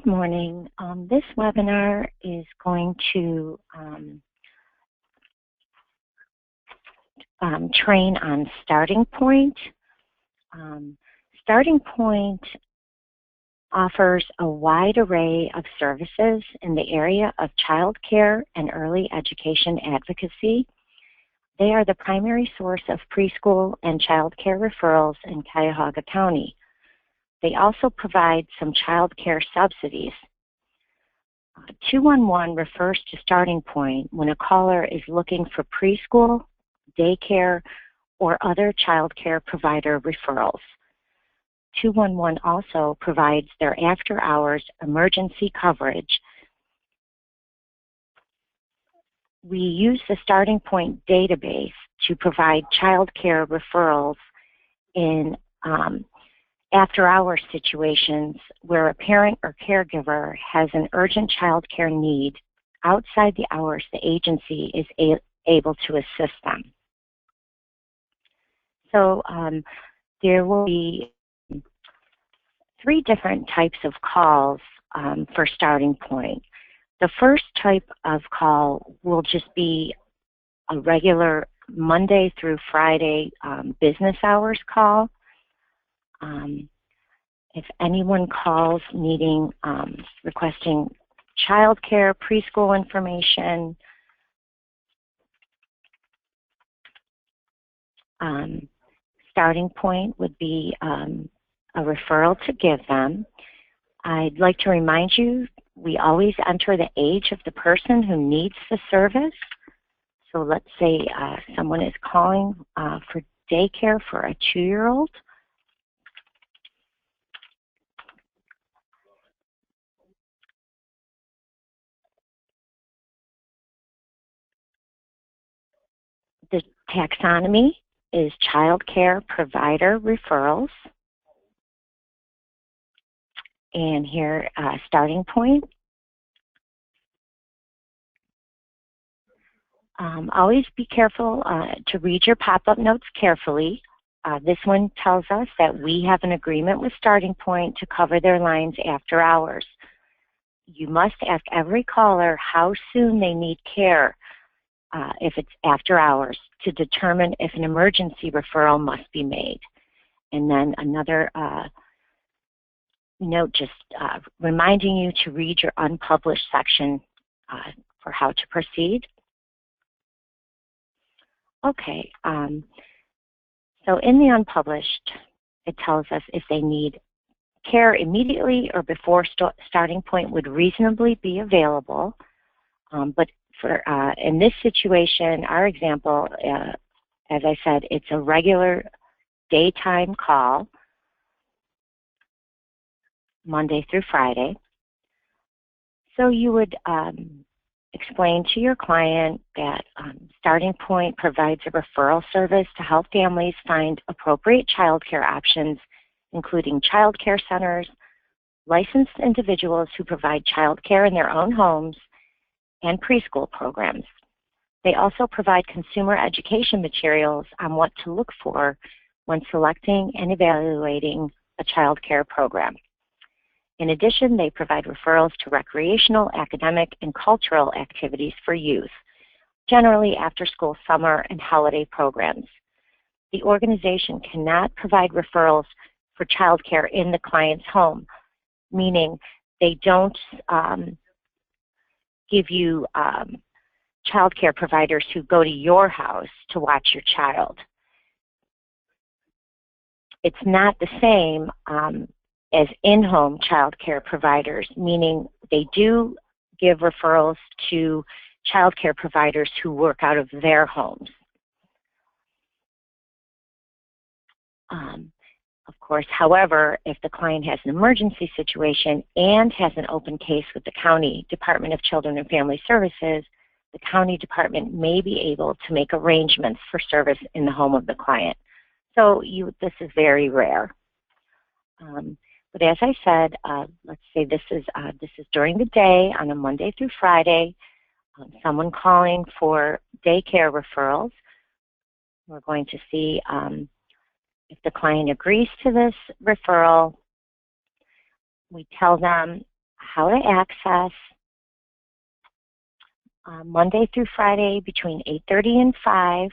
Good morning. This webinar is going to train on Starting Point. Starting Point offers a wide array of services in the area of child care and early education advocacy. They are the primary source of preschool and child care referrals in Cuyahoga County. They also provide some child care subsidies. 211 refers to Starting Point when a caller is looking for preschool, daycare, or other child care provider referrals. 211 also provides their after-hours emergency coverage. We use the Starting Point database to provide child care referrals in after-hours situations where a parent or caregiver has an urgent child care need outside the hours the agency is able to assist them. So there will be 3 different types of calls for Starting Point. The first type of call will just be a regular Monday through Friday business hours call. If anyone calls needing, requesting child care, preschool information, Starting Point would be a referral to give them. I'd like to remind you, we always enter the age of the person who needs the service. So let's say someone is calling for daycare for a 2-year-old. The taxonomy is child care provider referrals. And here, Starting Point. Always be careful to read your pop-up notes carefully. This one tells us that we have an agreement with Starting Point to cover their lines after hours. You must ask every caller how soon they need care if it's after hours to determine if an emergency referral must be made. And then another note just reminding you to read your unpublished section for how to proceed. Okay, so in the unpublished, it tells us if they need care immediately or before Starting Point would reasonably be available. But for in this situation, our example, as I said, it's a regular daytime call, Monday through Friday. So you would explain to your client that Starting Point provides a referral service to help families find appropriate child care options, including child care centers, licensed individuals who provide child care in their own homes, and preschool programs. They also provide consumer education materials on what to look for when selecting and evaluating a child care program. In addition, they provide referrals to recreational, academic, and cultural activities for youth, generally after-school summer and holiday programs. The organization cannot provide referrals for child care in the client's home, meaning they don't give you child care providers who go to your house to watch your child. It's not the same as in-home child care providers, meaning they do give referrals to child care providers who work out of their homes. Of course, however, if the client has an emergency situation and has an open case with the County Department of Children and Family Services, the County Department may be able to make arrangements for service in the home of the client. So this is very rare. But as I said, let's say this is during the day on a Monday through Friday, someone calling for daycare referrals. We're going to see if the client agrees to this referral. We tell them how to access Monday through Friday between 8:30 and 5.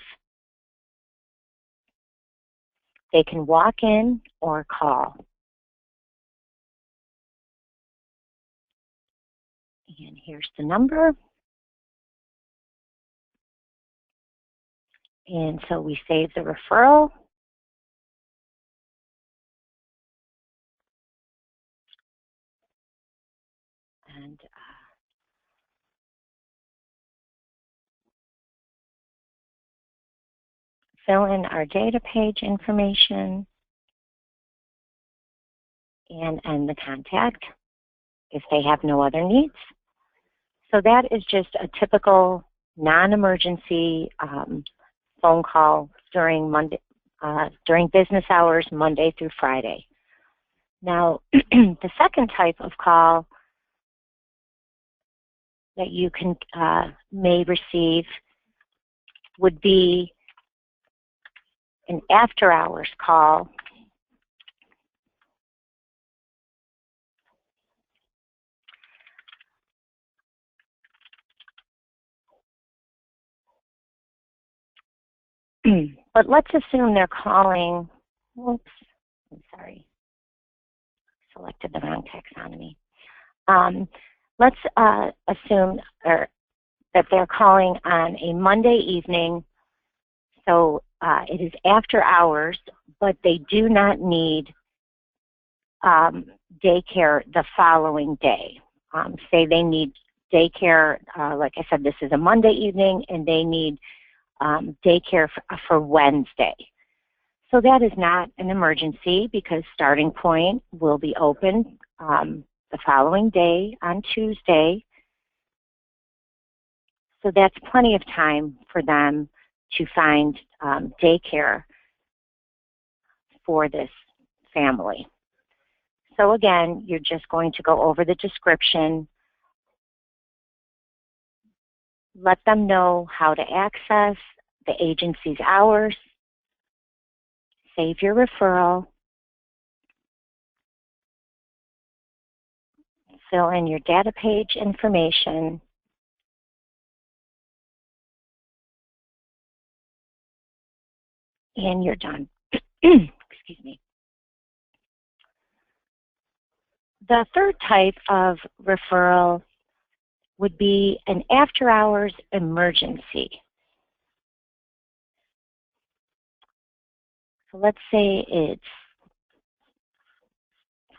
They can walk in or call. And here's the number. And so we save the referral. And fill in our data page information and end the contact if they have no other needs. So that is just a typical non-emergency phone call during business hours, Monday through Friday. Now, the second type of call that you can may receive would be an after-hours call. But let's assume they're calling, oops, I'm sorry, selected the wrong taxonomy. Let's assume that they're calling on a Monday evening, so it is after hours, but they do not need daycare the following day. Say they need daycare, like I said, this is a Monday evening, and they need daycare for Wednesday. So that is not an emergency because Starting Point will be open the following day on Tuesday. So that's plenty of time for them to find daycare for this family. So again, you're just going to go over the description, let them know how to access the agency's hours, save your referral, fill in your data page information, and you're done. Excuse me. The third type of referral would be an after-hours emergency. So let's say it's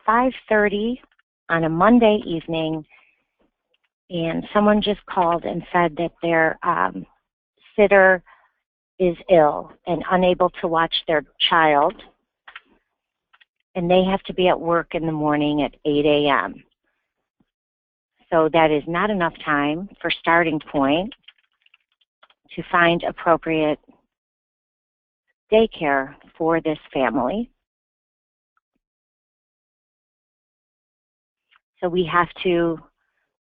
5:30 on a Monday evening, and someone just called and said that their sitter is ill and unable to watch their child, and they have to be at work in the morning at 8 a.m. So that is not enough time for Starting Point to find appropriate daycare for this family. So we have to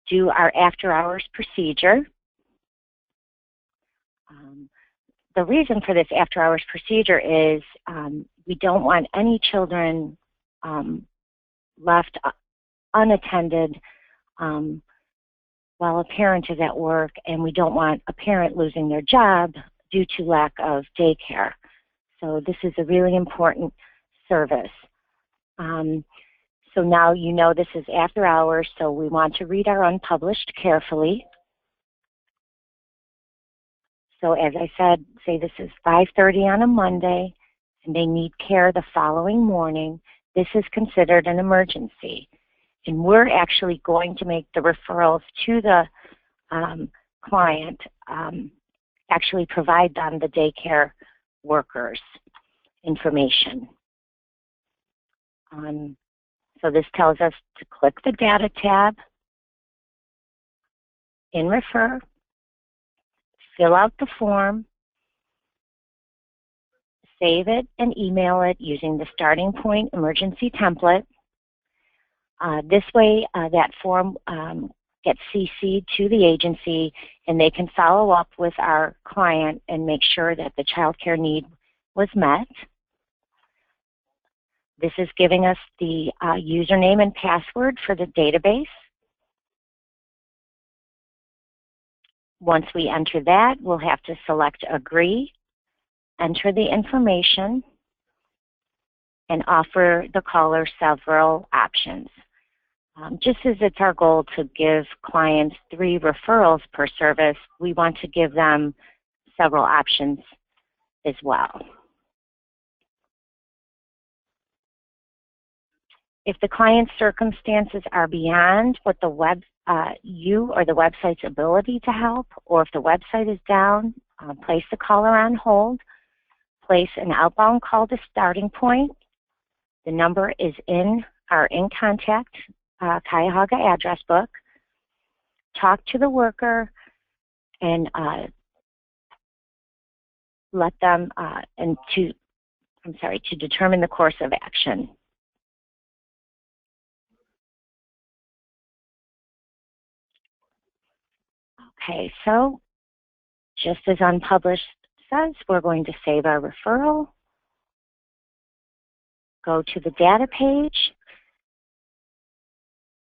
do our after-hours procedure. The reason for this after-hours procedure is we don't want any children left unattended while a parent is at work, and we don't want a parent losing their job due to lack of daycare. So this is a really important service. So now you know this is after hours, so we want to read our unpublished carefully. So as I said, say this is 5:30 on a Monday, and they need care the following morning. This is considered an emergency. And we're actually going to make the referrals to the client, actually provide them the daycare workers information. So this tells us to click the Data tab in Refer, fill out the form, save it and email it using the Starting Point emergency template. This way, that form gets CC'd to the agency, and they can follow up with our client and make sure that the child care need was met. This is giving us the username and password for the database Once we enter that, we'll have to select Agree, enter the information, and offer the caller several options. Just as it's our goal to give clients 3 referrals per service, we want to give them several options as well. If the client's circumstances are beyond what the you or the website's ability to help, or if the website is down, place the caller on hold, place an outbound call to Starting Point. The number is in our In Contact Cuyahoga address book. Talk to the worker and let them to determine the course of action. Okay, so just as Unpublished says, we're going to save our referral, go to the data page,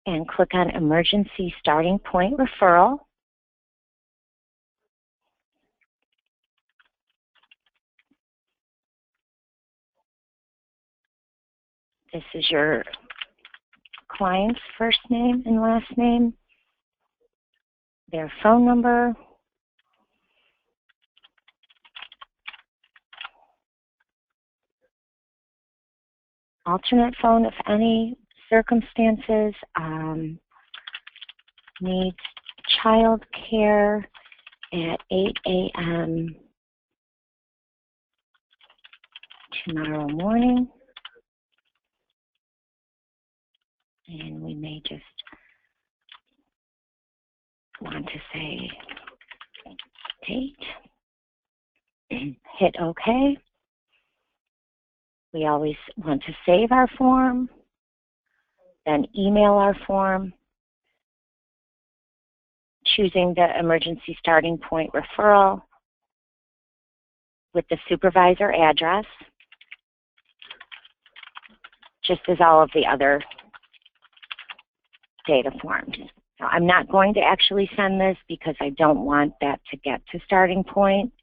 and click on Emergency Starting Point Referral. This is your client's first name and last name, their phone number, alternate phone if any circumstances, needs child care at 8 a.m. tomorrow morning. And we may just want to say date. Hit OK. We always want to save our form, then email our form, choosing the Emergency Starting Point Referral with the supervisor address, just as all of the other data forms. Now, I'm not going to actually send this because I don't want that to get to Starting Point.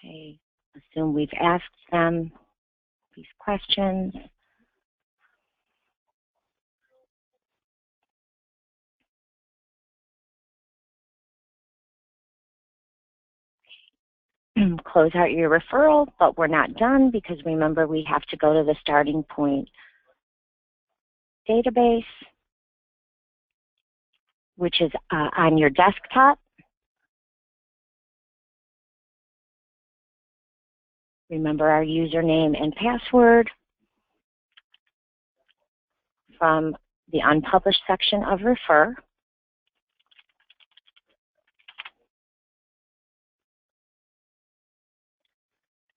Okay, assume we've asked them these questions. Close out your referral, but we're not done because remember we have to go to the Starting Point database, which is on your desktop. Remember our username and password from the Unpublished section of Refer.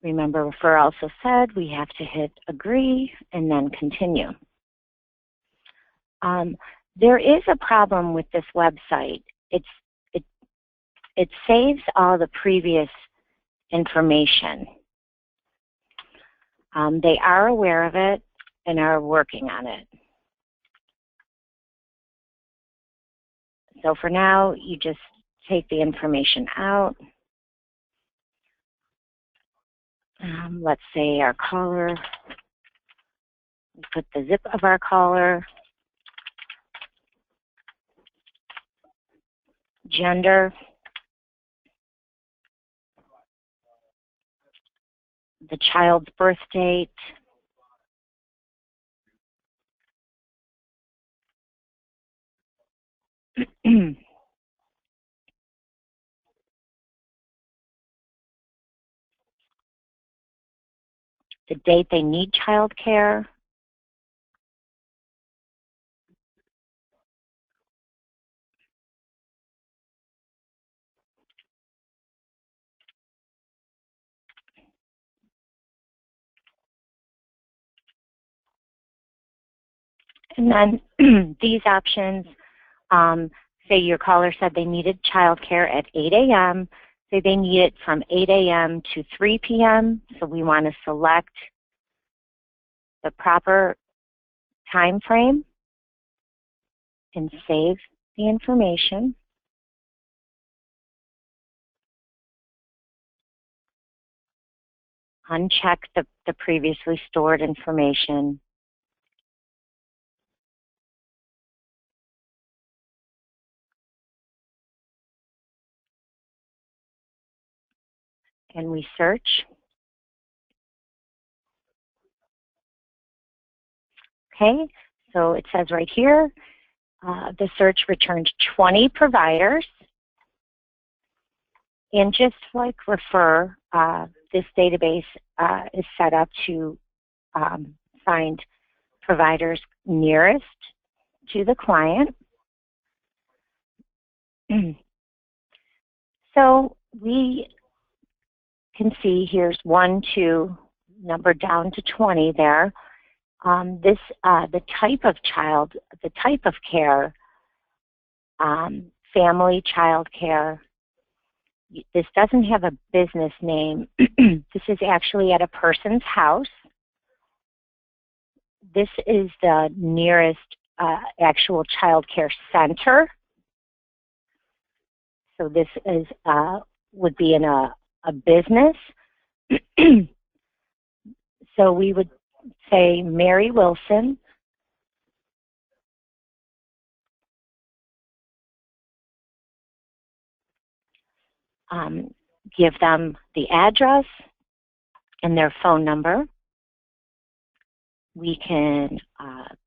Remember, Refer also said we have to hit Agree and then Continue. There is a problem with this website. It saves all the previous information. They are aware of it and are working on it. So for now, you just take the information out. Let's say our caller, we put the zip of our caller, gender, the child's birth date, the date they need child care, and then these options, say your caller said they needed child care at 8 a.m., say they need it from 8 a.m. to 3 p.m., so we want to select the proper time frame and save the information. Uncheck the previously stored information. And we search. Okay, so it says right here, the search returned 20 providers. And just like Refer, this database is set up to find providers nearest to the client. So we can see here's 1, 2, number down to 20 there. The type of child, the type of care, family child care. This doesn't have a business name. This is actually at a person's house. This is the nearest actual child care center. So this is would be in a business. So we would say Mary Wilson. Give them the address and their phone number. We can,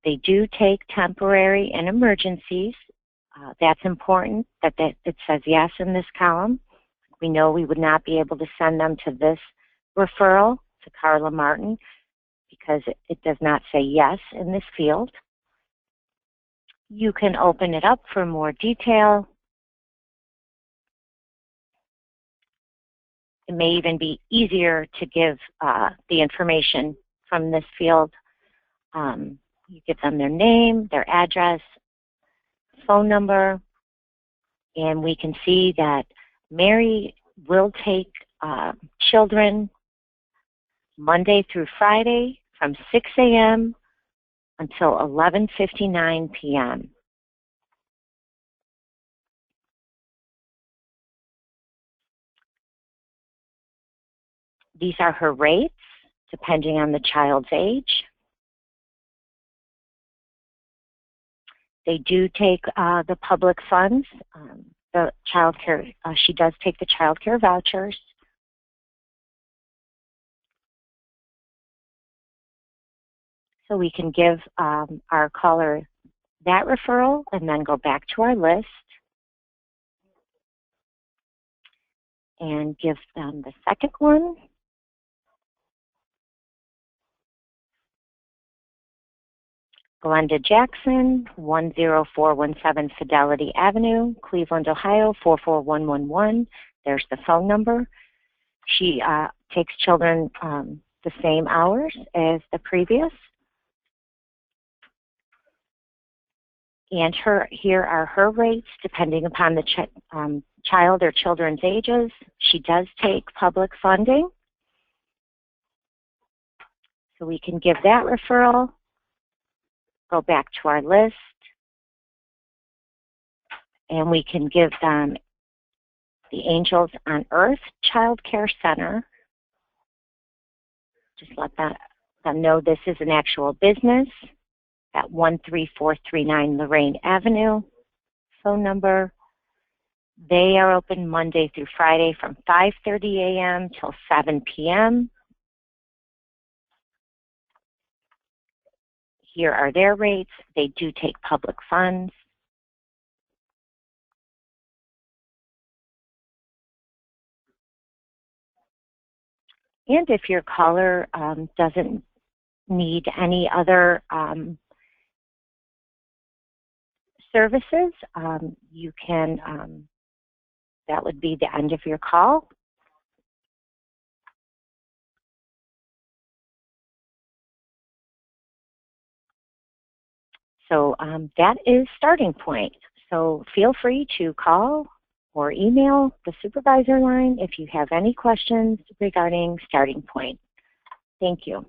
they do take temporary and emergencies. That's important that it says yes in this column. We know we would not be able to send them to this referral, to Carla Martin, because it does not say yes in this field. You can open it up for more detail. It may even be easier to give the information from this field. You give them their name, their address, phone number, and we can see that Mary will take children Monday through Friday from 6 a.m. until 11:59 p.m. These are her rates, depending on the child's age. They do take the public funds, the child care. She does take the child care vouchers. So we can give our caller that referral and then go back to our list and give them the second one. Glenda Jackson, 10417 Fidelity Avenue, Cleveland, Ohio, 44111. There's the phone number. She takes children the same hours as the previous. And here are her rates depending upon the child or children's ages. She does take public funding. So we can give that referral. Go back to our list, and we can give them the Angels on Earth Child Care Center. Just let them know this is an actual business at 13439 Lorraine Avenue. Phone number. They are open Monday through Friday from 5:30 a.m. till 7 p.m. Here are their rates. They do take public funds. And if your caller doesn't need any other services, you can, that would be the end of your call. So that is Starting Point. So feel free to call or email the supervisor line if you have any questions regarding Starting Point. Thank you.